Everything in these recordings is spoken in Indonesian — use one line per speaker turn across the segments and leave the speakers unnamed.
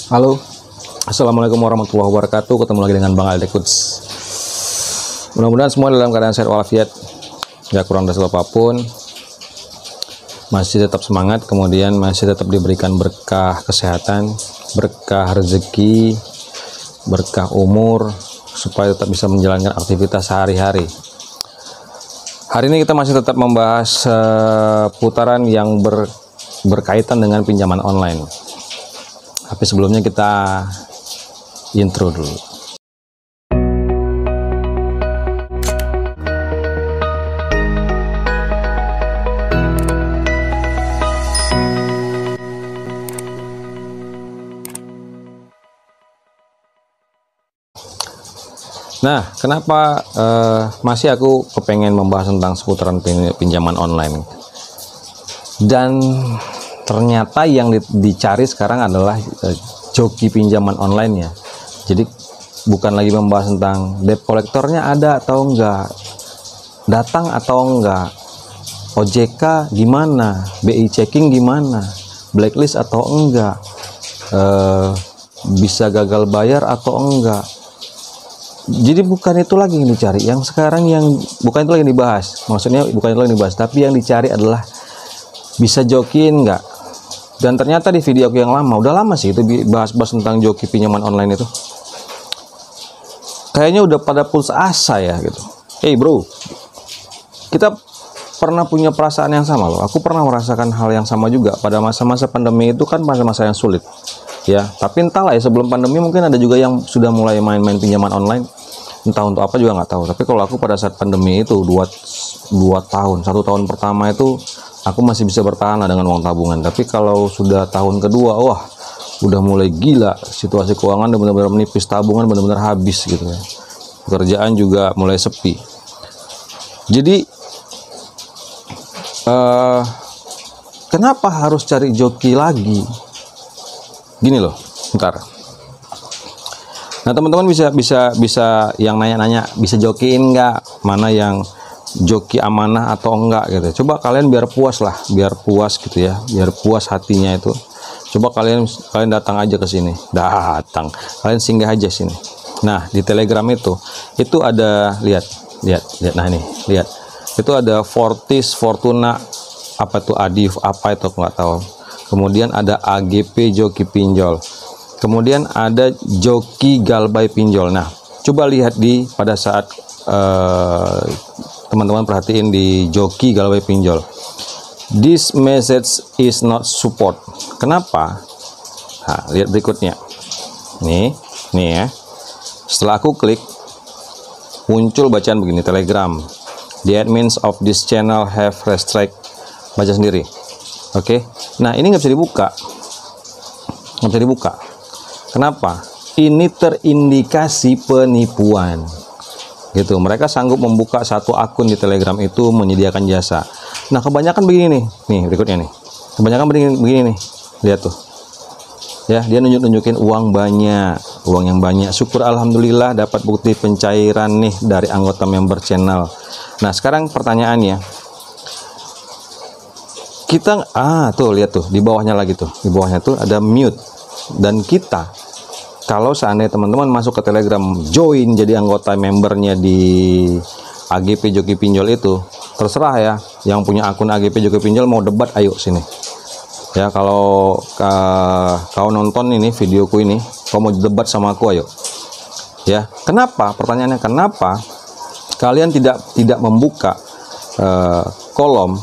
Halo, assalamualaikum warahmatullahi wabarakatuh. Ketemu lagi dengan Bang Alde Coach. Mudah-mudahan semua dalam keadaan sehat walafiat, gak kurang dari apapun, masih tetap semangat, kemudian masih tetap diberikan berkah kesehatan, berkah rezeki, berkah umur, supaya tetap bisa menjalankan aktivitas sehari-hari. Hari ini kita masih tetap membahas putaran yang berkaitan dengan pinjaman online. Tapi sebelumnya kita intro dulu. Nah, kenapa masih aku kepengen membahas tentang seputaran pinjaman online? Dan ternyata yang dicari sekarang adalah joki pinjaman online ya. Jadi bukan lagi membahas tentang debt kolektornya ada atau enggak, datang atau enggak, OJK gimana, BI checking gimana, blacklist atau enggak, bisa gagal bayar atau enggak. Jadi bukan itu lagi yang dicari. Yang sekarang yang bukan itu lagi yang dibahas. Maksudnya bukan itu lagi yang dibahas, tapi yang dicari adalah bisa jokiin enggak. Dan ternyata di video aku yang lama, udah lama sih itu bahas-bahas tentang joki pinjaman online itu. Kayaknya udah pada putus asa ya gitu. Hey bro, kita pernah punya perasaan yang sama loh. Aku pernah merasakan hal yang sama juga pada masa-masa pandemi itu kan masa-masa yang sulit. Ya, tapi entahlah ya sebelum pandemi mungkin ada juga yang sudah mulai main-main pinjaman online. Entah untuk apa juga nggak tahu. Tapi kalau aku pada saat pandemi itu 2 tahun, 1 tahun pertama itu aku masih bisa bertahan lah dengan uang tabungan. Tapi kalau sudah tahun kedua, wah, udah mulai gila. Situasi keuangan udah benar-benar menipis, tabungan benar-benar habis gitu ya. Pekerjaan juga mulai sepi. Jadi, kenapa harus cari joki lagi? Gini loh, bentar. Nah teman-teman bisa yang nanya-nanya bisa jokiin nggak? Mana yang joki amanah atau enggak gitu. Coba kalian biar puas lah, biar puas gitu ya, biar puas hatinya itu. Coba kalian datang aja ke sini, kalian singgah aja sini. Nah di Telegram itu ada lihat. Nah ini lihat, itu ada Fortis, Fortuna, apa itu Adif, apa itu aku nggak tahu. Kemudian ada AGP joki pinjol. Kemudian ada joki galbay pinjol. Nah coba lihat pada saat teman-teman perhatiin di joki galbay pinjol, this message is not support. Kenapa? Nah, lihat berikutnya nih ya, setelah aku klik muncul bacaan begini, Telegram, the admins of this channel have restrict. Baca sendiri. Oke. Nah ini nggak bisa dibuka. Kenapa? Ini terindikasi penipuan gitu. Mereka sanggup membuka satu akun di Telegram itu menyediakan jasa. Nah kebanyakan begini nih berikutnya nih, kebanyakan begini nih, lihat tuh ya, dia nunjukin uang yang banyak. Syukur alhamdulillah dapat bukti pencairan nih dari anggota member channel. Nah sekarang pertanyaannya, kita tuh lihat tuh di bawahnya lagi tuh, di bawahnya tuh ada mute. Dan kita kalau seandainya teman-teman masuk ke Telegram, join jadi anggota membernya di AGP Joki Pinjol itu, terserah ya, yang punya akun AGP Joki Pinjol mau debat, ayo sini. Ya kalau kau nonton ini videoku ini, kau mau debat sama aku, ayo. Ya, kenapa? Pertanyaannya kenapa kalian tidak membuka kolom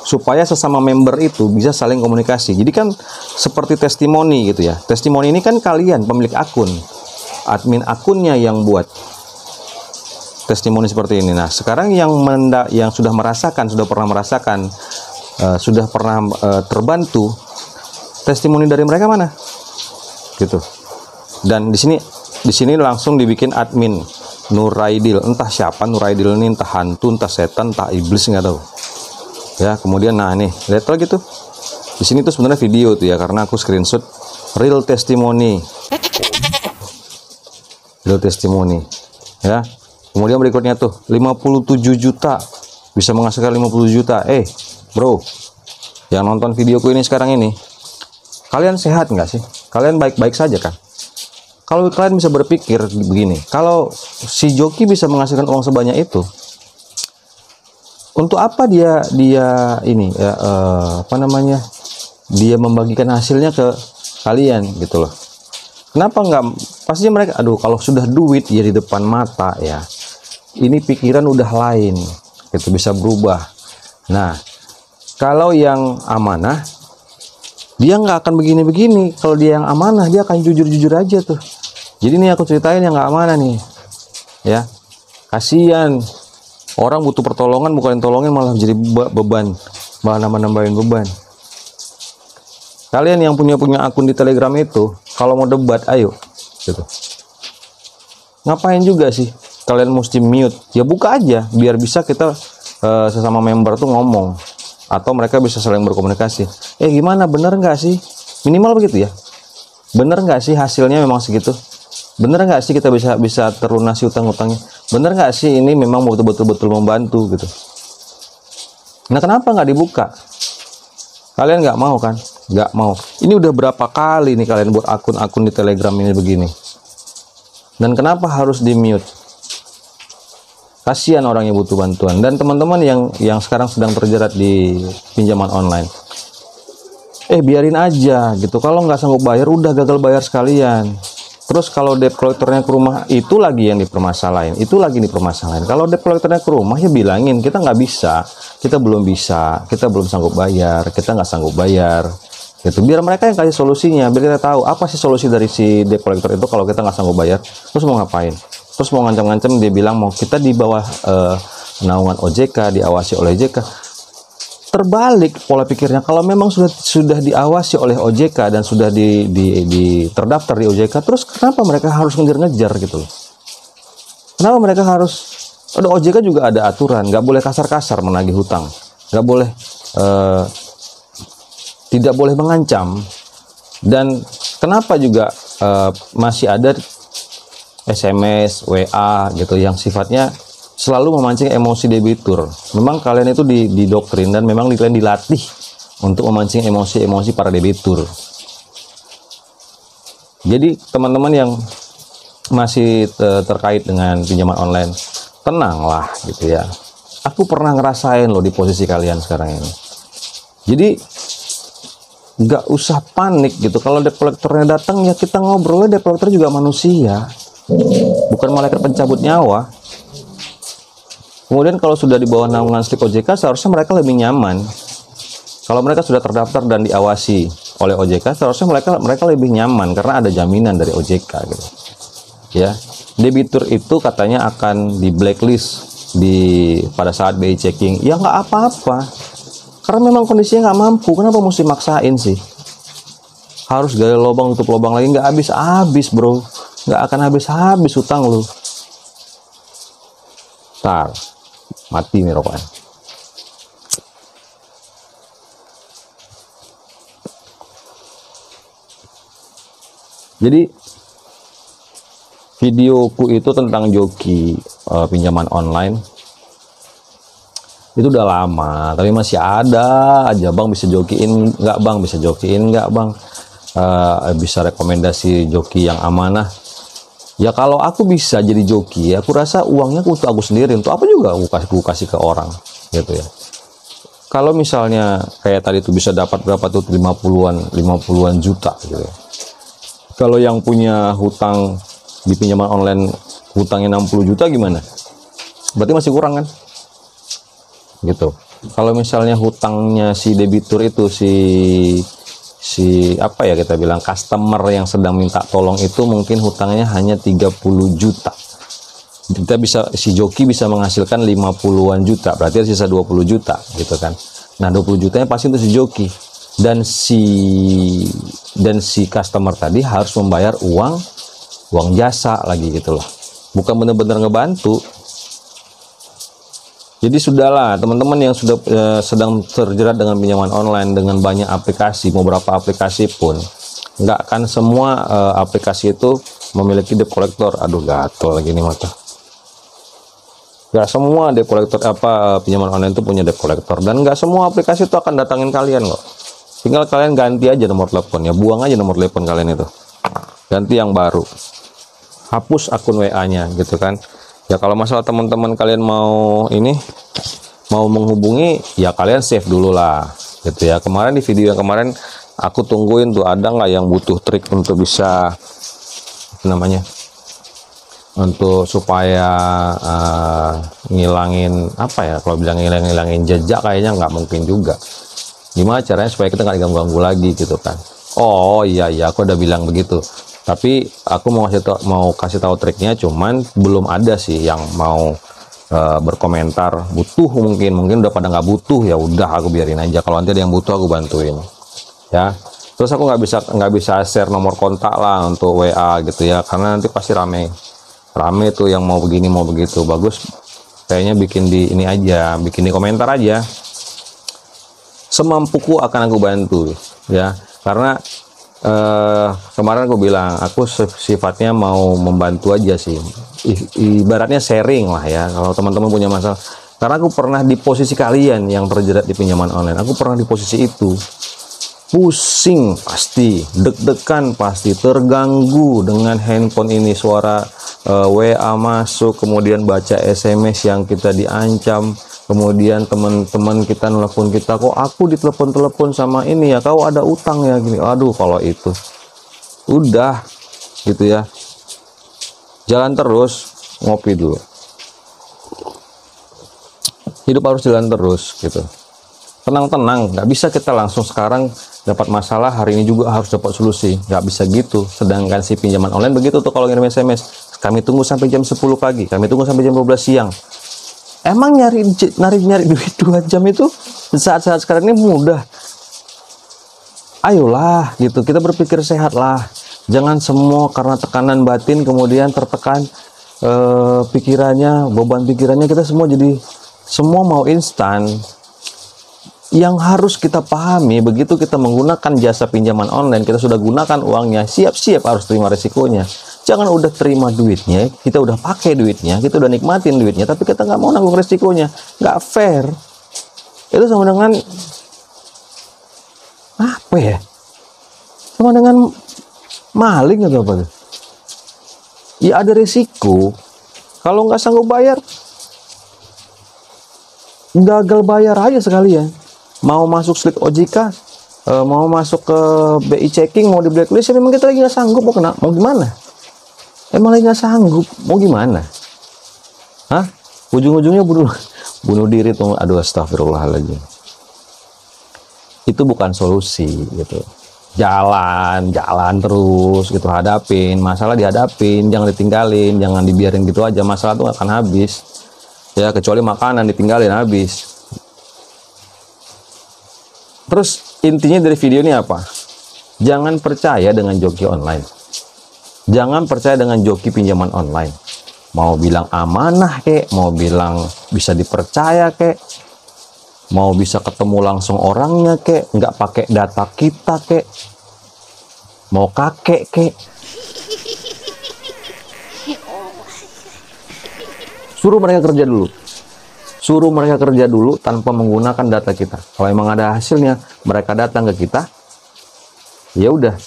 supaya sesama member itu bisa saling komunikasi. Jadi kan seperti testimoni gitu ya. Testimoni ini kan kalian pemilik akun, admin akunnya yang buat testimoni seperti ini. Nah sekarang yang sudah pernah merasakan, sudah pernah terbantu, testimoni dari mereka mana? Gitu. Dan di sini langsung dibikin admin Nuraidil. Entah siapa Nuraidil ini, entah hantu, entah setan, entah iblis, nggak tahu. Ya, kemudian nah nih, lihat lagi tuh. Di sini tuh sebenarnya video tuh ya, karena aku screenshot real testimoni. Real testimoni. Ya. Kemudian berikutnya tuh 57 juta. Bisa menghasilkan 50 juta. Bro, yang nonton videoku ini sekarang ini, Kalian sehat nggak sih? Kalian baik-baik saja kan? Kalau kalian bisa berpikir begini, kalau si joki bisa menghasilkan uang sebanyak itu, untuk apa dia ini ya, apa namanya, dia membagikan hasilnya ke kalian gitu loh? Kenapa nggak? Pastinya mereka, aduh, kalau sudah duit ya di depan mata ya, ini pikiran udah lain, itu bisa berubah. Nah, kalau yang amanah, dia nggak akan begini-begini. Kalau dia yang amanah, dia akan jujur-jujur aja tuh. Jadi nih aku ceritain yang nggak amanah nih, ya. Kasihan, orang butuh pertolongan, bukan tolongin malah jadi beban, malah nambah-nambahin beban. Kalian yang punya akun di Telegram itu, kalau mau debat, ayo, gitu. Ngapain juga sih? Kalian mesti mute. Ya buka aja, biar bisa kita sesama member tuh ngomong. Atau mereka bisa saling berkomunikasi. Gimana, bener nggak sih? Minimal begitu ya. Bener nggak sih hasilnya memang segitu? Bener nggak sih kita bisa terlunasi utang-utangnya? Bener nggak sih ini memang betul-betul membantu gitu? Nah, kenapa nggak dibuka? Kalian nggak mau kan? Nggak mau. Ini udah berapa kali nih kalian buat akun-akun di Telegram ini begini. Dan kenapa harus di mute? Kasihan orang yang butuh bantuan. Dan teman-teman yang sekarang sedang terjerat di pinjaman online, biarin aja gitu. Kalau nggak sanggup bayar, udah gagal bayar sekalian. Terus kalau debt collectornya ke rumah, itu lagi yang dipermasalahin. Itu lagi dipermasalahin. Kalau debt collectornya ke rumah, ya bilangin kita nggak bisa, kita belum bisa, kita belum sanggup bayar, kita nggak sanggup bayar. Gitu. Biar mereka yang kasih solusinya, biar kita tahu apa sih solusi dari si debt collector itu kalau kita nggak sanggup bayar. Terus mau ngapain? Terus mau ngancam-ngancam, dia bilang mau kita di bawah naungan OJK, diawasi oleh OJK. Terbalik pola pikirnya, kalau memang sudah diawasi oleh OJK dan sudah terdaftar di OJK, terus kenapa mereka harus ngejar-ngejar gitu loh? Kenapa mereka harus? Ada OJK juga ada aturan, nggak boleh kasar-kasar menagih hutang, nggak boleh, tidak boleh mengancam. Dan kenapa juga masih ada SMS, WA gitu yang sifatnya selalu memancing emosi debitur. Memang kalian itu didoktrin dan memang kalian dilatih untuk memancing emosi-emosi para debitur. Jadi teman-teman yang masih terkait dengan pinjaman online, tenanglah gitu ya. Aku pernah ngerasain loh di posisi kalian sekarang ini. Jadi nggak usah panik gitu. Kalau debt collectornya datang ya kita ngobrol, debt collector juga manusia. Bukan malaikat pencabut nyawa. Kemudian kalau sudah di bawah naungan slip OJK, seharusnya mereka lebih nyaman. Kalau mereka sudah terdaftar dan diawasi oleh OJK, seharusnya mereka lebih nyaman karena ada jaminan dari OJK gitu. Ya, debitur itu katanya akan di blacklist pada saat BI checking. Ya nggak apa-apa. Karena memang kondisinya nggak mampu. Kenapa mesti maksain sih? Harus gali lubang tutup lubang lagi, nggak habis-habis, bro. Nggak akan habis-habis utang lu. Ntar mati nih rokoknya. Jadi videoku itu tentang joki pinjaman online itu udah lama, tapi masih ada aja, bang bisa jokiin nggak, bang bisa jokiin nggak, bang bisa rekomendasi joki yang amanah. Ya kalau aku bisa jadi joki, aku rasa uangnya untuk aku sendiri, untuk apa juga aku kasih ke orang gitu ya. Kalau misalnya kayak tadi tuh bisa dapat berapa tuh 50-an juta gitu ya. Kalau yang punya hutang di pinjaman online hutangnya 60 juta gimana? Berarti masih kurang kan? Gitu. Kalau misalnya hutangnya si debitur itu si apa ya kita bilang customer yang sedang minta tolong itu mungkin hutangnya hanya 30 juta. Kita bisa, si joki bisa menghasilkan 50-an juta, berarti sisa 20 juta gitu kan. Nah 20 jutanya pasti untuk si joki, dan si customer tadi harus membayar uang jasa lagi gitu loh, bukan benar-benar ngebantu. Jadi sudahlah teman-teman yang sudah sedang terjerat dengan pinjaman online dengan banyak aplikasi, mau berapa aplikasi pun, nggak akan semua aplikasi itu memiliki debt collector. Aduh gatel lagi nih mata. Nggak semua debt collector pinjaman online itu punya debt collector, dan nggak semua aplikasi itu akan datangin kalian kok. tinggal kalian ganti aja nomor teleponnya, buang aja nomor telepon kalian itu, ganti yang baru, hapus akun WA-nya gitu kan. Ya kalau masalah teman-teman kalian mau menghubungi, ya kalian save dulu lah gitu ya. Kemarin di video yang kemarin aku tungguin tuh, ada nggak yang butuh trik untuk bisa untuk supaya ngilangin apa ya, kalau bilang ngilangin jejak kayaknya nggak mungkin juga. Gimana caranya supaya kita nggak diganggu lagi gitu kan. Oh iya aku udah bilang begitu, tapi aku mau kasih tahu triknya, cuman belum ada sih yang mau berkomentar butuh. Mungkin udah pada nggak butuh, ya udah aku biarin aja. Kalau nanti ada yang butuh aku bantuin ya. Terus aku nggak bisa share nomor kontak lah untuk WA gitu ya, karena nanti pasti rame tuh yang mau begini mau begitu. Bagus kayaknya bikin di ini aja, bikin di komentar aja. Semampuku akan aku bantu ya, karena kemarin aku bilang aku sifatnya mau membantu aja sih, ibaratnya sharing lah ya. Kalau teman-teman punya masalah, karena aku pernah di posisi kalian yang terjerat di pinjaman online, aku pernah di posisi itu. Pusing pasti, deg-degan pasti, terganggu dengan handphone ini, suara WA masuk, kemudian baca SMS yang kita diancam, kemudian teman-teman kita nelpon kita, kok aku ditelepon-telepon sama ini ya, kau ada utang ya gini. Aduh, kalau itu udah gitu ya, jalan terus, ngopi dulu, hidup harus jalan terus gitu, tenang-tenang. Nggak bisa kita langsung sekarang dapat masalah hari ini juga harus dapat solusi, nggak bisa gitu. Sedangkan si pinjaman online begitu tuh, kalau ngirim SMS, kami tunggu sampai jam 10 pagi, kami tunggu sampai jam 12 siang. Emang nyari duit 2 jam itu saat-saat sekarang ini mudah? Ayolah gitu, kita berpikir sehat lah. Jangan semua karena tekanan batin kemudian tertekan pikirannya, beban pikirannya, kita semua mau instan. Yang harus kita pahami, begitu kita menggunakan jasa pinjaman online, kita sudah gunakan uangnya, siap-siap harus terima resikonya. Jangan udah terima duitnya, kita udah pakai duitnya, kita udah nikmatin duitnya, tapi kita nggak mau nanggung resikonya. Nggak fair. Itu sama dengan apa ya? Sama dengan maling atau apa tuh? Ya ada resiko. Kalau nggak sanggup bayar, gagal bayar aja sekalian. Mau masuk slik OJK, mau masuk ke BI checking, mau di blacklist, ya memang kita lagi nggak sanggup. Mau gimana? Emang lagi nggak sanggup, mau gimana? Hah? Ujung-ujungnya bunuh diri tuh. Aduh, astagfirullahaladzim. Itu bukan solusi gitu. Jalan terus gitu, hadapin masalah, dihadapin, jangan ditinggalin, jangan dibiarin gitu aja. Masalah tuh akan habis ya, kecuali makanan ditinggalin habis. Terus intinya dari video ini apa? Jangan percaya dengan joki online. Jangan percaya dengan joki pinjaman online. Mau bilang amanah kek, mau bilang bisa dipercaya kek, mau bisa ketemu langsung orangnya kek, nggak pakai data kita kek, mau kakek kek. Suruh mereka kerja dulu. Suruh mereka kerja dulu tanpa menggunakan data kita. Kalau emang ada hasilnya, mereka datang ke kita, ya udah,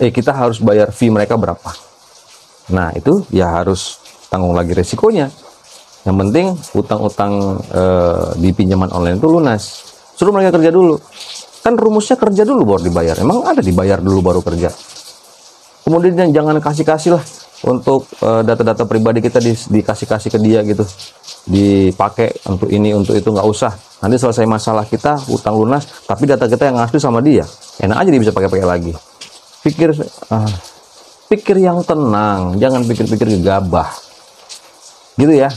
kita harus bayar fee mereka berapa. Nah itu ya harus tanggung lagi resikonya. Yang penting utang-utang di pinjaman online itu lunas. Suruh mereka kerja dulu. Kan rumusnya kerja dulu baru dibayar. Emang ada dibayar dulu baru kerja? Kemudian jangan kasih-kasih lah untuk data-data pribadi kita dikasih-kasih ke dia gitu, dipakai untuk ini untuk itu. Nggak usah. Nanti selesai masalah kita utang lunas, tapi data kita yang asli sama dia, enak aja dia bisa pakai lagi. Pikir yang tenang, jangan pikir-pikir gegabah gitu ya.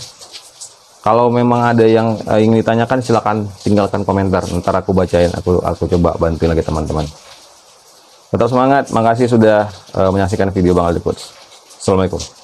Kalau memang ada yang ingin ditanyakan, silakan tinggalkan komentar, ntar aku bacain, aku coba bantuin lagi teman-teman. Tetap semangat, makasih sudah menyaksikan video Bang Aldi Coach. Assalamualaikum.